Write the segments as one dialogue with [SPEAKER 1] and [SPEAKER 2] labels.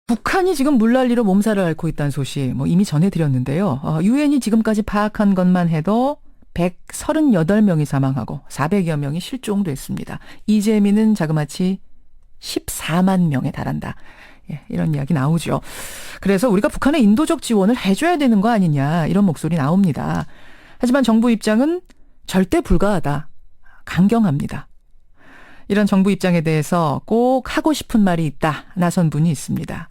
[SPEAKER 1] 북한이 지금 물난리로 몸살을 앓고 있다는 소식 이미 전해드렸는데요. 유엔이 지금까지 파악한 것만 해도 138명이 사망하고 400여 명이 실종됐습니다. 이재민은 자그마치 14만 명에 달한다. 예, 이런 이야기 나오죠. 그래서 우리가 북한에 인도적 지원을 해줘야 되는 거 아니냐 이런 목소리 나옵니다. 하지만 정부 입장은 절대 불가하다. 강경합니다. 이런 정부 입장에 대해서 꼭 하고 싶은 말이 있다. 나선 분이 있습니다.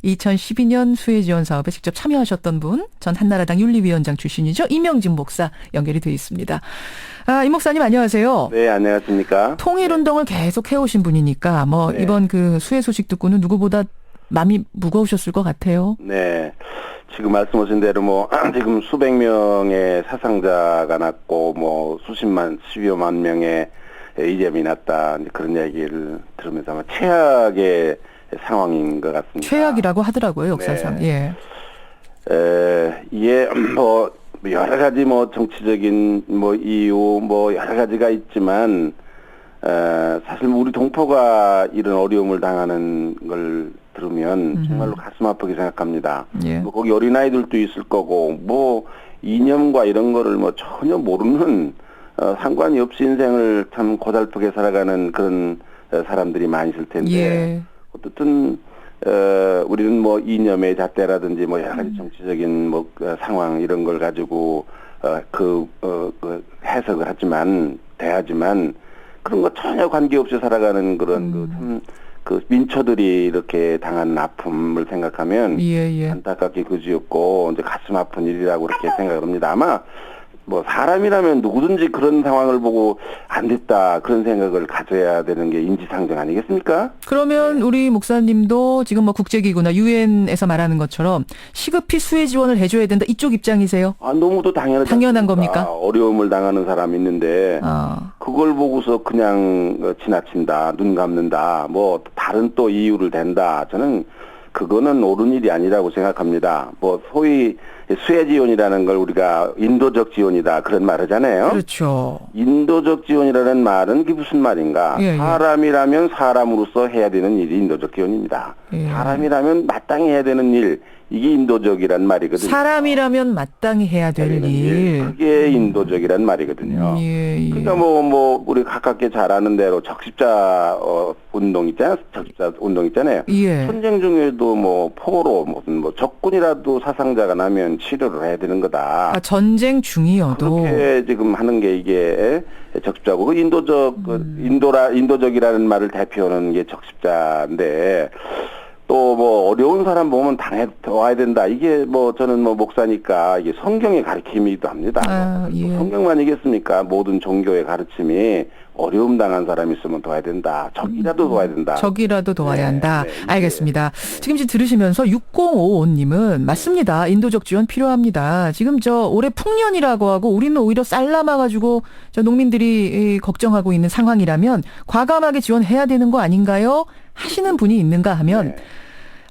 [SPEAKER 1] 2012년 수해 지원 사업에 직접 참여하셨던 분, 전 한나라당 윤리위원장 출신이죠. 이명진 목사 연결이 돼 있습니다. 이 목사님 안녕하세요.
[SPEAKER 2] 네, 안녕하십니까.
[SPEAKER 1] 통일운동을 계속 해오신 분이니까
[SPEAKER 2] 네.
[SPEAKER 1] 이번 그 수해 소식 듣고는 누구보다 마음이 무거우셨을 것 같아요.
[SPEAKER 2] 네. 지금 말씀하신 대로 지금 수백 명의 사상자가 났고 수십만, 12만 명의 이재민이 났다. 그런 얘기를 들으면서 아마 최악의 상황인 것 같습니다.
[SPEAKER 1] 최악이라고 하더라고요, 역사상.
[SPEAKER 2] 네. 이게 여러 가지 정치적인 이유 여러 가지가 있지만 사실 우리 동포가 이런 어려움을 당하는 걸 들으면 정말로 가슴 아프게 생각합니다.
[SPEAKER 1] 예.
[SPEAKER 2] 거기 어린아이들도 있을 거고 이념과 이런 거를 전혀 모르는 상관이 없이 인생을 참 고달프게 살아가는 그런 사람들이 많이 있을 텐데
[SPEAKER 1] 예.
[SPEAKER 2] 어쨌든 우리는 이념의 잣대라든지 여러 가지 정치적인 상황 이런 걸 가지고 해석을 대하지만 그런 거 전혀 관계없이 살아가는 그런 그 민초들이 이렇게 당하는 아픔을 생각하면
[SPEAKER 1] 예.
[SPEAKER 2] 안타깝게 그지없고 이제 가슴 아픈 일이라고 그렇게 생각을 합니다. 아마 사람이라면 누구든지 그런 상황을 보고 안 됐다 그런 생각을 가져야 되는 게 인지상정 아니겠습니까?
[SPEAKER 1] 그러면 우리 목사님도 지금 국제기구나 유엔에서 말하는 것처럼 시급히 수해 지원을 해줘야 된다 이쪽 입장이세요?
[SPEAKER 2] 너무도
[SPEAKER 1] 당연한 겁니까?
[SPEAKER 2] 어려움을 당하는 사람이 있는데 그걸 보고서 그냥 지나친다, 눈 감는다, 다른 또 이유를 댄다. 저는 그거는 옳은 일이 아니라고 생각합니다. 소위 수해 지원이라는 걸 우리가 인도적 지원이다 그런 말 하잖아요.
[SPEAKER 1] 그렇죠.
[SPEAKER 2] 인도적 지원이라는 말은 그게 무슨 말인가?
[SPEAKER 1] 예.
[SPEAKER 2] 사람이라면 사람으로서 해야 되는 일이 인도적 지원입니다.
[SPEAKER 1] 예.
[SPEAKER 2] 사람이라면 마땅히 해야 되는 일, 이게 인도적이란 말이거든요.
[SPEAKER 1] 사람이라면 마땅히 해야 되는 일.
[SPEAKER 2] 그게 인도적이란 말이거든요.
[SPEAKER 1] 예.
[SPEAKER 2] 그러니까 우리 가깝게 잘 아는 대로 적십자 운동 있잖아요. 적십자 운동 있잖아요.
[SPEAKER 1] 예.
[SPEAKER 2] 전쟁 중에도 포로 무슨 적군이라도 사상자가 나면 치료를 해야 되는 거다.
[SPEAKER 1] 전쟁 중이어도
[SPEAKER 2] 그렇게 지금 하는 게 이게 적십자고 그 인도적이라는 말을 대표하는 게 적십자인데. 또 어려운 사람 보면 도와야 된다. 이게 저는 목사니까 이게 성경의 가르침이기도 합니다.
[SPEAKER 1] 예.
[SPEAKER 2] 성경만이겠습니까? 모든 종교의 가르침이 어려움 당한 사람이 있으면 도와야 된다. 적이라도 도와야 된다.
[SPEAKER 1] 적이라도 도와야 한다.
[SPEAKER 2] 네,
[SPEAKER 1] 알겠습니다. 지금 들으시면서 6055님은 맞습니다. 인도적 지원 필요합니다. 지금 올해 풍년이라고 하고 우리는 오히려 쌀 남아가지고 농민들이 걱정하고 있는 상황이라면 과감하게 지원해야 되는 거 아닌가요? 하시는 분이 있는가 하면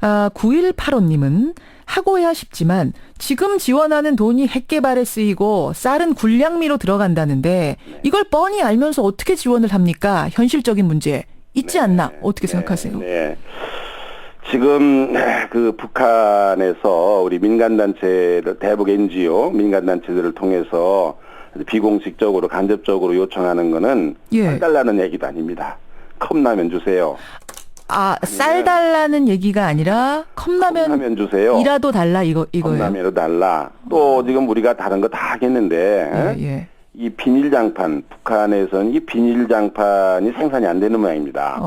[SPEAKER 1] 9185님은 하고야 싶지만 지금 지원하는 돈이 핵개발에 쓰이고 쌀은 군량미로 들어간다는데 이걸 뻔히 알면서 어떻게 지원을 합니까? 현실적인 문제 있지 않나? 어떻게 생각하세요?
[SPEAKER 2] 네. 지금 그 북한에서 우리 민간단체들 대북 NGO 민간단체들을 통해서 비공식적으로 간접적으로 요청하는 거는 쌀 달라는 얘기도 아닙니다. 컵라면 주세요.
[SPEAKER 1] 쌀 달라는 얘기가 아니라 컵라면
[SPEAKER 2] 주세요.
[SPEAKER 1] 이라도 달라 이거예요.
[SPEAKER 2] 컵라면으로 달라. 또 지금 우리가 다른 거 다 하겠는데 이 비닐장판 북한에서는 이 비닐장판이 생산이 안 되는 모양입니다.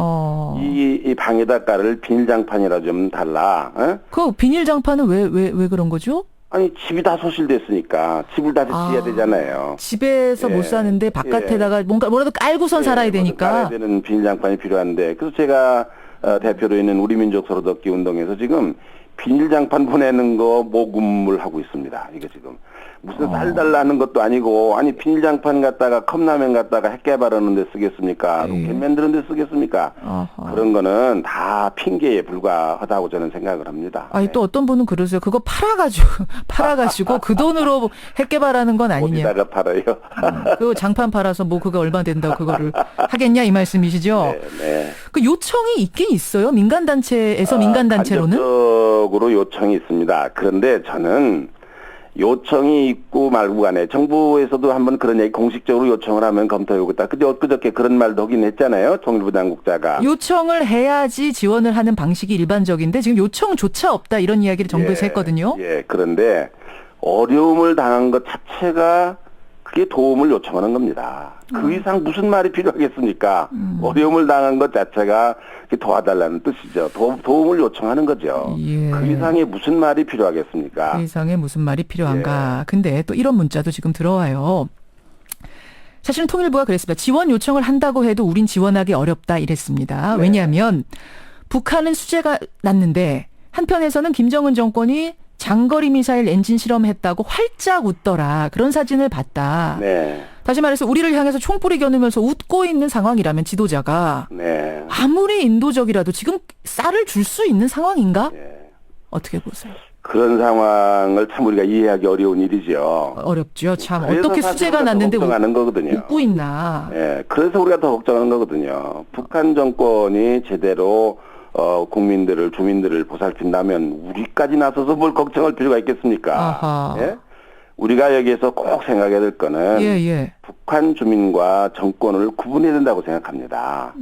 [SPEAKER 2] 이 방에다 깔을 비닐장판이라 좀 달라.
[SPEAKER 1] 그 비닐장판은 왜 그런 거죠?
[SPEAKER 2] 아니 집이 다 소실됐으니까 집을 다시 지어야 되잖아요.
[SPEAKER 1] 집에서 못 사는데 바깥에다가 뭐라도 깔고선 살아야 되니까.
[SPEAKER 2] 깔아야 되는 비닐장판이 필요한데 그래서 제가 대표로 있는 우리 민족 서로 돕기 운동에서 지금 비닐장판 보내는 거 모금을 하고 있습니다. 이게 지금 무슨 쌀 달라는 것도 아니고 아니 비닐장판 갖다가 컵라면 갖다가 핵 개발하는 데 쓰겠습니까? 로켓 만드는 데 쓰겠습니까? 그런 거는 다 핑계에 불과하다고 저는 생각을 합니다.
[SPEAKER 1] 아니 또 어떤 분은 그러세요. 그거 팔아가지고 그 돈으로 핵 개발하는 건 아니냐.
[SPEAKER 2] 어디다가 팔아요?
[SPEAKER 1] 그 장판 팔아서 뭐 그거 얼마 된다고 그거를 하겠냐 이 말씀이시죠?
[SPEAKER 2] 네.
[SPEAKER 1] 그 요청이 있긴 있어요. 민간단체에서 민간단체로는?
[SPEAKER 2] 간접적으로 요청이 있습니다. 그런데 저는 요청이 있고 말고 간에 정부에서도 한번 그런 얘기 공식적으로 요청을 하면 검토해보겠다. 근데 엊그저께 그런 말도 하긴 했잖아요. 통일부 당국자가.
[SPEAKER 1] 요청을 해야지 지원을 하는 방식이 일반적인데 지금 요청조차 없다 이런 이야기를 정부에서 했거든요.
[SPEAKER 2] 예. 그런데 어려움을 당한 것 자체가 그게 도움을 요청하는 겁니다. 그 이상 무슨 말이 필요하겠습니까? 어려움을 당한 것 자체가 도와달라는 뜻이죠. 도움을 요청하는 거죠.
[SPEAKER 1] 예.
[SPEAKER 2] 그 이상의 무슨 말이 필요하겠습니까?
[SPEAKER 1] 그 이상의 무슨 말이 필요한가. 근데 또 이런 문자도 지금 들어와요. 사실은 통일부가 그랬습니다. 지원 요청을 한다고 해도 우린 지원하기 어렵다 이랬습니다.
[SPEAKER 2] 네.
[SPEAKER 1] 왜냐하면 북한은 수재가 났는데 한편에서는 김정은 정권이 장거리 미사일 엔진 실험했다고 활짝 웃더라. 그런 사진을 봤다.
[SPEAKER 2] 네.
[SPEAKER 1] 다시 말해서 우리를 향해서 총불이 겨누면서 웃고 있는 상황이라면 지도자가
[SPEAKER 2] 네.
[SPEAKER 1] 아무리 인도적이라도 지금 쌀을 줄 수 있는 상황인가?
[SPEAKER 2] 네.
[SPEAKER 1] 어떻게 보세요?
[SPEAKER 2] 그런 상황을 참 우리가 이해하기 어려운 일이죠.
[SPEAKER 1] 어렵죠. 참
[SPEAKER 2] 그래서
[SPEAKER 1] 어떻게
[SPEAKER 2] 사실
[SPEAKER 1] 수재가
[SPEAKER 2] 우리가 더
[SPEAKER 1] 났는데
[SPEAKER 2] 걱정하는 거거든요.
[SPEAKER 1] 웃고 있나?
[SPEAKER 2] 예, 그래서 우리가 더 걱정하는 거거든요. 북한 정권이 제대로 국민들을 주민들을 보살핀다면 우리까지 나서서 뭘 걱정할 필요가 있겠습니까?
[SPEAKER 1] 아하.
[SPEAKER 2] 예? 우리가 여기에서 꼭 생각해야 될 거는 북한 주민과 정권을 구분해야 된다고 생각합니다.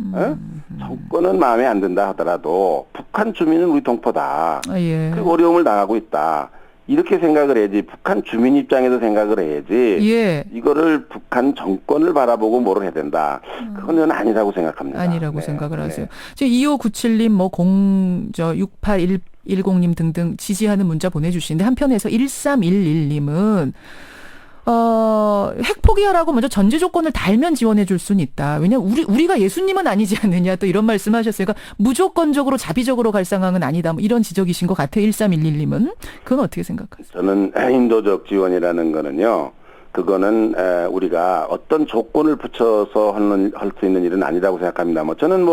[SPEAKER 2] 정권은 마음에 안 든다 하더라도 북한 주민은 우리 동포다. 그리고 어려움을 당하고 있다. 이렇게 생각을 해야지 북한 주민 입장에서 생각을 해야지 이거를 북한 정권을 바라보고 뭐를 해야 된다. 그건 저는 아니라고 생각합니다.
[SPEAKER 1] 아니라고 생각을 하세요. 지금 2597님 뭐 6810님 등등 지지하는 문자 보내주시는데 한편에서 1311님은 핵 포기하라고 먼저 전제 조건을 달면 지원해 줄 수는 있다. 왜냐면 우리가 예수님은 아니지 않느냐 또 이런 말씀하셨으니까 무조건적으로 자비적으로 갈 상황은 아니다. 뭐 이런 지적이신 것 같아요. 1311님은. 그건 어떻게 생각하세요?
[SPEAKER 2] 저는 인도적 지원이라는 거는요. 그거는 우리가 어떤 조건을 붙여서 할 수 있는 일은 아니라고 생각합니다. 뭐 저는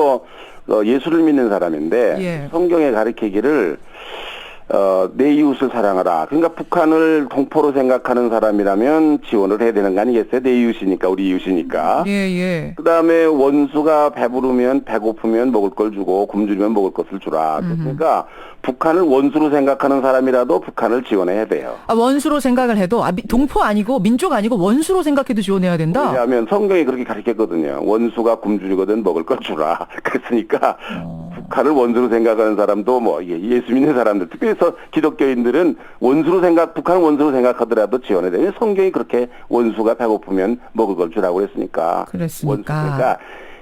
[SPEAKER 2] 예수를 믿는 사람인데 성경에 가르치기를 내 이웃을 사랑하라. 그러니까 북한을 동포로 생각하는 사람이라면 지원을 해야 되는 거 아니겠어요? 내 이웃이니까, 우리 이웃이니까. 그 다음에 원수가 배부르면, 배고프면 먹을 걸 주고, 굶주리면 먹을 것을 주라. 그러니까 북한을 원수로 생각하는 사람이라도 북한을 지원해야 돼요.
[SPEAKER 1] 원수로 생각을 해도, 동포 아니고, 민족 아니고 원수로 생각해도 지원해야 된다?
[SPEAKER 2] 왜냐하면 성경이 그렇게 가르쳤거든요. 원수가 굶주리거든 먹을 걸 주라. 그랬으니까 북한을 원수로 생각하는 사람도 예수 믿는 사람들, 특별히 기독교인들은 북한을 원수로 생각하더라도 지원해야 돼요. 성경이 그렇게 원수가 배고프면 먹을 걸 주라고 그랬으니까. 그러니까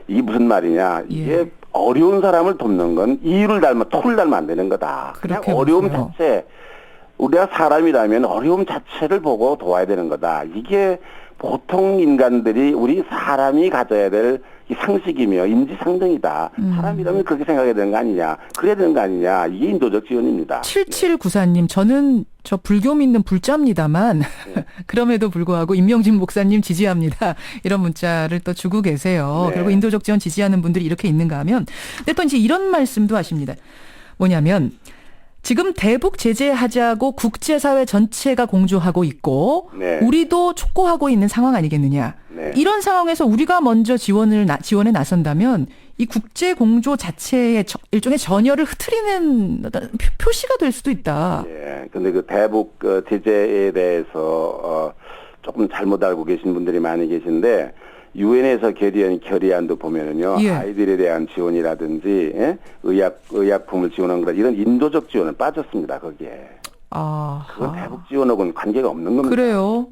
[SPEAKER 2] 이게 무슨 말이냐. 이게 어려운 사람을 돕는 건 이유를 토를 닮으면 안 되는 거다. 그냥 어려움 자체. 우리가 사람이라면 어려움 자체를 보고 도와야 되는 거다. 이게 보통 인간들이 우리 사람이 가져야 될 이 상식이며 인지상정이다. 사람이라면 그렇게 생각해야 되는 거 아니냐. 그래야 되는 거 아니냐. 이게 인도적 지원입니다.
[SPEAKER 1] 7794님, 저는 불교 믿는 불자입니다만 그럼에도 불구하고 임명진 목사님 지지합니다. 이런 문자를 또 주고 계세요. 그리고 인도적 지원 지지하는 분들이 이렇게 있는가 하면 근데 또 이제 이런 말씀도 하십니다. 뭐냐면 지금 대북 제재하자고 국제사회 전체가 공조하고 있고 우리도 촉구하고 있는 상황 아니겠느냐. 이런 상황에서 우리가 먼저 지원에 나선다면 이 국제 공조 자체의 일종의 전열을 흐트리는 표시가 될 수도 있다.
[SPEAKER 2] 근데 그 대북 제재에 대해서 조금 잘못 알고 계신 분들이 많이 계신데 유엔에서 결의안도 보면은요. 아이들에 대한 지원이라든지 의약품을 지원한 거라 이런 인도적 지원은 빠졌습니다. 거기에. 그건 대북 지원하고는 관계가 없는 겁니다.
[SPEAKER 1] 그래요?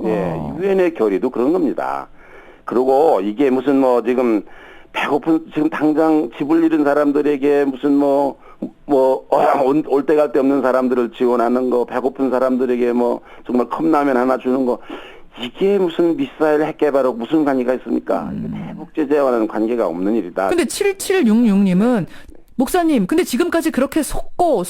[SPEAKER 2] 유엔의 결의도 그런 겁니다. 그리고 이게 무슨 지금 배고픈 지금 당장 집을 잃은 사람들에게 무슨 올 데 갈 데 없는 사람들을 지원하는 거, 배고픈 사람들에게 정말 컵라면 하나 주는 거. 이게 무슨 미사일 핵 개발하고 무슨 관계가 있습니까? 이게 대북 제재와는 관계가 없는 일이다.
[SPEAKER 1] 근데 7766님은 목사님, 근데 지금까지 그렇게 속고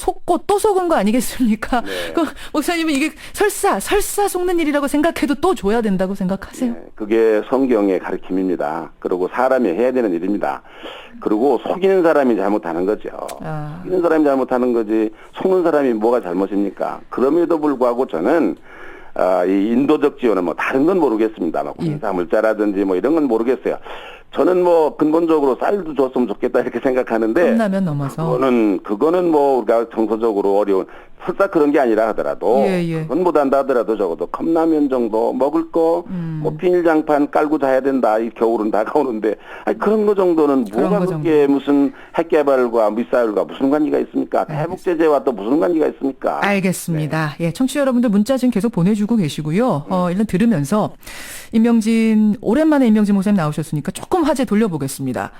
[SPEAKER 1] 또 속은 거 아니겠습니까?
[SPEAKER 2] 네.
[SPEAKER 1] 그 목사님은 이게 설사 속는 일이라고 생각해도 또 줘야 된다고 생각하세요?
[SPEAKER 2] 네, 그게 성경의 가르침입니다. 그리고 사람이 해야 되는 일입니다. 그리고 속이는 사람이 잘못하는 거죠. 속이는 사람이 잘못하는 거지 속는 사람이 뭐가 잘못입니까? 그럼에도 불구하고 저는 이 인도적 지원은 뭐 다른 건 모르겠습니다. 뭐 군사 물자라든지 뭐 이런 건 모르겠어요. 저는 뭐 근본적으로 쌀도 줬으면 좋겠다 이렇게 생각하는데
[SPEAKER 1] 컵라면 넘어서
[SPEAKER 2] 그거는 뭐 우리가 정서적으로 어려운 설사 그런 게 아니라 하더라도 그건 못한다 하더라도 적어도 컵라면 정도 먹을 거 뭐 비닐장판 깔고 자야 된다. 이 겨울은 다가오는데 아니 그런 거 정도는 뭐가 그게 무슨 핵 개발과 미사일과 무슨 관계가 있습니까? 대북 제재와 또 무슨 관계가 있습니까?
[SPEAKER 1] 알겠습니다. 네. 예, 청취자 여러분들 문자 지금 계속 보내주고 계시고요. 일단 들으면서 오랜만에 임명진 목사님 나오셨으니까 조금 화제 돌려보겠습니다.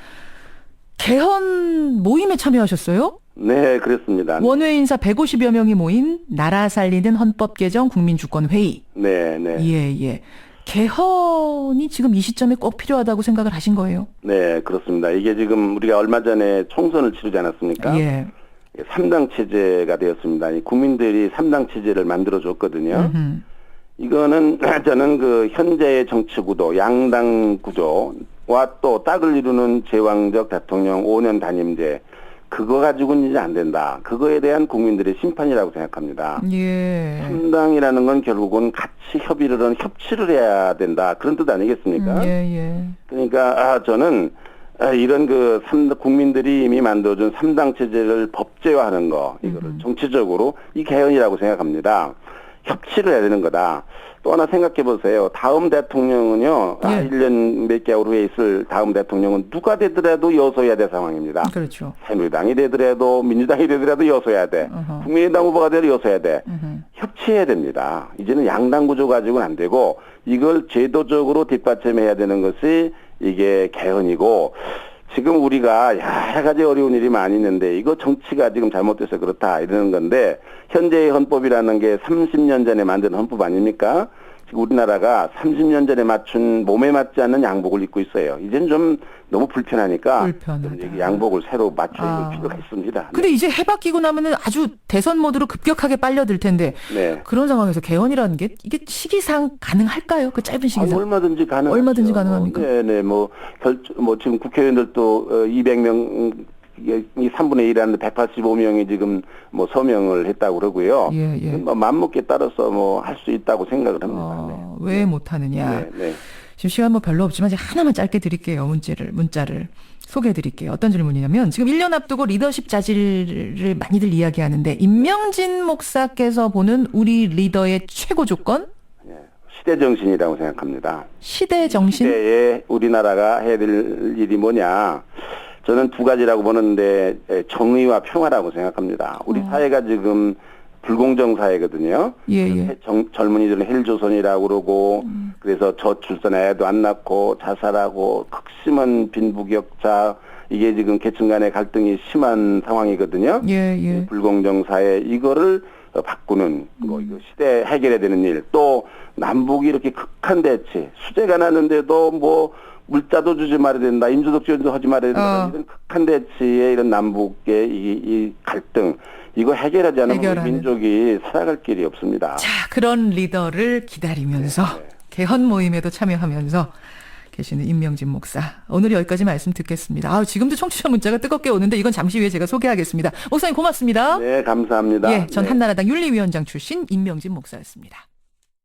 [SPEAKER 1] 개헌 모임에 참여하셨어요?
[SPEAKER 2] 네, 그렇습니다.
[SPEAKER 1] 원외 인사 150여 명이 모인 나라 살리는 헌법 개정 국민주권회의.
[SPEAKER 2] 네.
[SPEAKER 1] 예. 개헌이 지금 이 시점에 꼭 필요하다고 생각을 하신 거예요?
[SPEAKER 2] 네, 그렇습니다. 이게 지금 우리가 얼마 전에 총선을 치르지 않았습니까?
[SPEAKER 1] 예.
[SPEAKER 2] 3당 체제가 되었습니다. 국민들이 3당 체제를 만들어줬거든요. 이거는 저는 그 현재의 정치 구도, 양당 구조와 또 딱을 이루는 제왕적 대통령 5년 단임제, 그거 가지고는 이제 안 된다. 그거에 대한 국민들의 심판이라고 생각합니다.
[SPEAKER 1] 예.
[SPEAKER 2] 3당이라는 건 결국은 같이 협치를 해야 된다. 그런 뜻 아니겠습니까?
[SPEAKER 1] 예.
[SPEAKER 2] 그러니까 저는 이런 국민들이 이미 만들어준 3당 체제를 법제화하는 거, 이거를 정치적으로 이 개헌이라고 생각합니다. 협치를 해야 되는 거다. 또 하나 생각해 보세요. 다음 대통령은요, 1년 몇 개월 후에 있을 다음 대통령은 누가 되더라도 여소해야 될 상황입니다.
[SPEAKER 1] 그렇죠.
[SPEAKER 2] 새누리당이 되더라도 민주당이 되더라도 여소해야 돼. 국민의당 후보가 되더라도 여소해야 돼. 협치해야 됩니다. 이제는 양당 구조 가지고는 안 되고 이걸 제도적으로 뒷받침해야 되는 것이 이게 개헌이고 지금 우리가 여러 가지 어려운 일이 많이 있는데 이거 정치가 지금 잘못돼서 그렇다 이러는 건데 현재의 헌법이라는 게 30년 전에 만든 헌법 아닙니까? 지금 우리나라가 30년 전에 맞춘 몸에 맞지 않는 양복을 입고 있어요. 이제는 좀 너무 불편하니까 양복을 새로 맞춰 입을 필요가 있습니다.
[SPEAKER 1] 근데 이제 해바뀌고 나면은 아주 대선 모드로 급격하게 빨려들 텐데 그런 상황에서 개헌이라는 게 이게 시기상 가능할까요? 그 짧은 시기상
[SPEAKER 2] 얼마든지 가능.
[SPEAKER 1] 얼마든지 가능합니까?
[SPEAKER 2] 네네 뭐 지금 국회의원들도 200명 이 3분의 1하는데 185명이 지금 뭐 서명을 했다고 그러고요. 뭐 맘먹기에 따라서 뭐 할 수 있다고 생각을 합니다.
[SPEAKER 1] 왜 못하느냐. 지금 시간 뭐 별로 없지만 제가 하나만 짧게 드릴게요. 문자를 소개해 드릴게요. 어떤 질문이냐면 지금 1년 앞두고 리더십 자질을 많이들 이야기하는데 임명진 목사께서 보는 우리 리더의 최고 조건?
[SPEAKER 2] 시대 정신이라고 생각합니다.
[SPEAKER 1] 시대 정신?
[SPEAKER 2] 시대에 우리나라가 해야 될 일이 뭐냐. 저는 두 가지라고 보는데 정의와 평화라고 생각합니다. 우리 사회가 지금 불공정 사회거든요. 젊은이들은 헬조선이라고 그러고 그래서 저출산 애도 안 낳고 자살하고 극심한 빈부격차 이게 지금 계층 간의 갈등이 심한 상황이거든요. 불공정 사회 이거를 바꾸는 뭐 이거 시대 해결해야 되는 일 또 남북이 이렇게 극한 대치 수재가 났는데도 뭐 물자도 주지 말아야 된다. 임조적 지원도 하지 말아야 된다. 이런 극한 대치의 이런 남북의 이 갈등 이거 해결하지 않으면 우리 민족이 살아갈 길이 없습니다.
[SPEAKER 1] 자, 그런 리더를 기다리면서 개헌 모임에도 참여하면서 계시는 임명진 목사. 오늘 여기까지 말씀 듣겠습니다. 지금도 청취자 문자가 뜨겁게 오는데 이건 잠시 후에 제가 소개하겠습니다. 목사님 고맙습니다.
[SPEAKER 2] 네, 감사합니다.
[SPEAKER 1] 전 한나라당 윤리위원장 출신 임명진 목사였습니다.